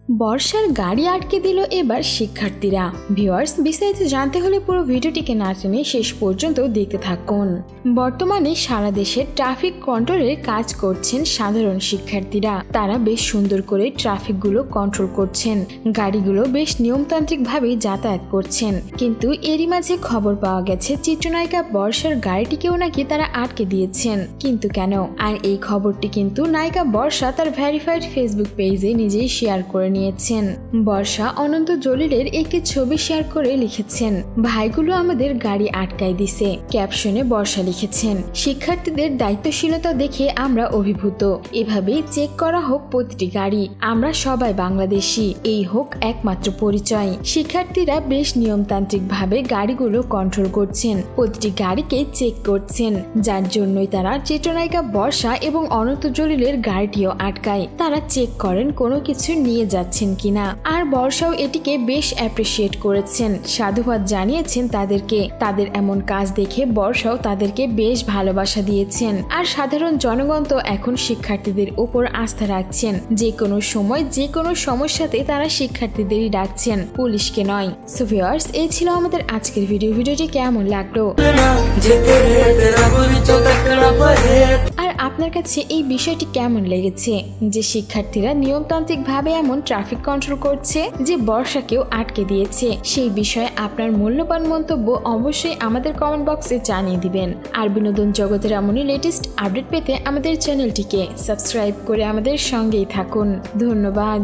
বর্ষার গাড়ি আটকে দিল এবার শিক্ষার্থীরা। ভিউয়ার্স, বিস্তারিত জানতে হলে পুরো ভিডিওটিকে না টেনে শেষ পর্যন্ত দেখতে থাকুন। বর্তমানে সারা দেশে ট্রাফিক কন্ট্রোলের কাজ করছেন সাধারণ শিক্ষার্থীরা। তারা বেশ সুন্দর করে ট্রাফিকগুলো কন্ট্রোল করছেন, গাড়িগুলো বেশ নিয়মতান্ত্রিকভাবে যাতায়াত করছেন। কিন্তু এরই মাঝে খবর পাওয়া গেছে চিত্রনায়িকা বর্ষার গাড়িটিকেও নাকি তারা আটকে দিয়েছেন। কিন্তু কেন? আর এই খবরটি কিন্তু নায়িকা বর্ষা তার ভেরিফাইড ফেসবুক পেজে নিজেই শেয়ার করে নিয়েছেন। বর্ষা অনন্ত জলিলের একটি ছবি শেয়ার করে লিখেছেন, ভাইগুলো আমাদের গাড়ি আটকায় দিছে। ক্যাপশনে বর্ষা লিখেছেন, শিক্ষার্থীদের দায়িত্বশীলতা দেখে আমরা অভিভূত। এভাবেই চেক করা হোক প্রতিটি গাড়ি। আমরা সবাই বাংলাদেশি, এই হোক একমাত্র পরিচয়। শিক্ষার্থীরা বেশ নিয়মতান্ত্রিক ভাবে গাড়িগুলো কন্ট্রোল করছেন, প্রতিটি গাড়িকে চেক করছেন, যার জন্যই তারা চিত্রনায়িকা বর্ষা এবং অনন্ত জলিলের গাড়িটিও আটকায়। তারা চেক করেন কোনো কিছু নিয়ে যাচ্ছেন কিনা। আর বর্ষাও এটিকে বেশ অ্যাপ্রিসিয়েট করেছেন, সাধুবাদ জানিয়েছেন তাদেরকে। তাদের এমন কাজ দেখে বর্ষাও তাদেরকে বেশ ভালোবাসা দিয়েছেন। আর সাধারণ জনগণ তো এখন শিক্ষার্থীদের উপর আস্থা রাখছেন। যে কোনো সময় যে কোনো সমস্যাতে তারা শিক্ষার্থীদেরই ডাকছেন, পুলিশকে নয়। সো ভিউয়ার্স, এই ছিল আমাদের আজকের ভিডিওটি কেমন লাগলো আর আপনার কাছে এই বিষয়টি কেমন লেগেছে যে শিক্ষার্থীরা নিয়মতান্ত্রিক ভাবে এমন ট্রাফিক কন্ট্রোল করছে, যে বর্ষাকেও আটকে দিয়েছে? সেই বিষয়ে আপনার মূল্যবান মন্তব্য অবশ্যই আমাদের কমেন্ট বক্সে জানিয়ে দিবেন। আর বিনোদন জগতের এমনই লেটেস্ট আপডেট পেতে আমাদের চ্যানেলটিকে সাবস্ক্রাইব করে আমাদের সঙ্গেই থাকুন। ধন্যবাদ।